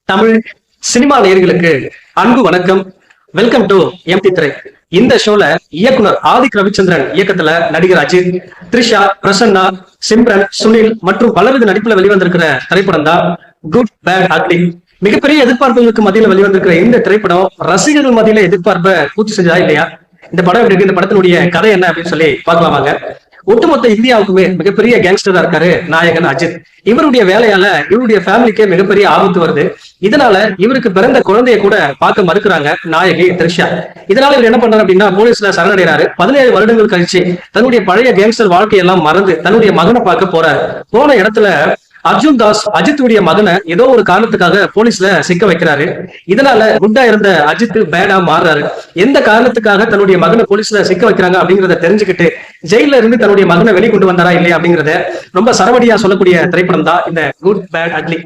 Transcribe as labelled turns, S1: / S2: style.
S1: Tamil cinema நேயர்களுக்கு அன்பு வணக்கம். வெல்கம் டு எம்டி திரை. இந்த ஷோல இயக்குனர் ஆதிக் ரவிச்சந்திரன் இயக்கத்துல நடிகர் அஜித், த்ரிஷா, பிரசன்னா, சிம்ரன், சுனில் மற்றும் பலரது நடிப்புல வெளிவந்திருக்கிற திரைப்படம் தான் குட் பேட் அக்லி. மிகப்பெரிய எதிர்பார்ப்புகளுக்கு மத்தியில வெளிவந்திருக்கிற இந்த திரைப்படம் ரசிகர்கள் மத்தியில எதிர்பார்ப்பை பூர்த்தி செஞ்சதா இல்லையா? இந்த படம் எப்படி இருக்கு, இந்த படத்தினுடைய கதை என்ன அப்படின்னு சொல்லி பார்க்கலாம் வாங்க. ஒட்டுமொத்த இந்தியாவுக்குமே மிகப்பெரிய கேங்ஸ்டரா இருக்காரு நாயகன் அஜித். இவருடைய வேலையால இவருடைய ஃபேமிலிக்கே மிகப்பெரிய ஆபத்து வருது. இதனால இவருக்கு பிறந்த குழந்தைய கூட பார்க்க மறுக்கிறாங்க நாயகி த்ரிஷா. இதனால இவர் என்ன பண்றாரு அப்படின்னா போலீஸ்ல சரணடைறாரு. 17 வருடங்கள் கழிச்சு தன்னுடைய பழைய கேங்ஸ்டர் வாழ்க்கையெல்லாம் மறந்து தன்னுடைய மகனை பார்க்க போறாரு. போன இடத்துல அர்ஜுன் தாஸ் அஜித்துடைய மகனை ஏதோ ஒரு காரணத்துக்காக போலீஸ்ல சிக்க வைக்கிறாரு. இதனால குட்டா இருந்த அஜித் பேடா மாறுறாரு. எந்த காரணத்துக்காக தன்னுடைய மகனை போலீஸ்ல சிக்க வைக்கிறாங்க அப்படிங்கறத தெரிஞ்சுக்கிட்டு ஜெயில இருந்து தன்னுடைய மகனை வெளிக்கொண்டு வந்தாரா இல்லையா அப்படிங்கறத ரொம்ப சரவடியா சொல்லக்கூடிய திரைப்படம் தான் இந்த குட் பேட் அக்லி.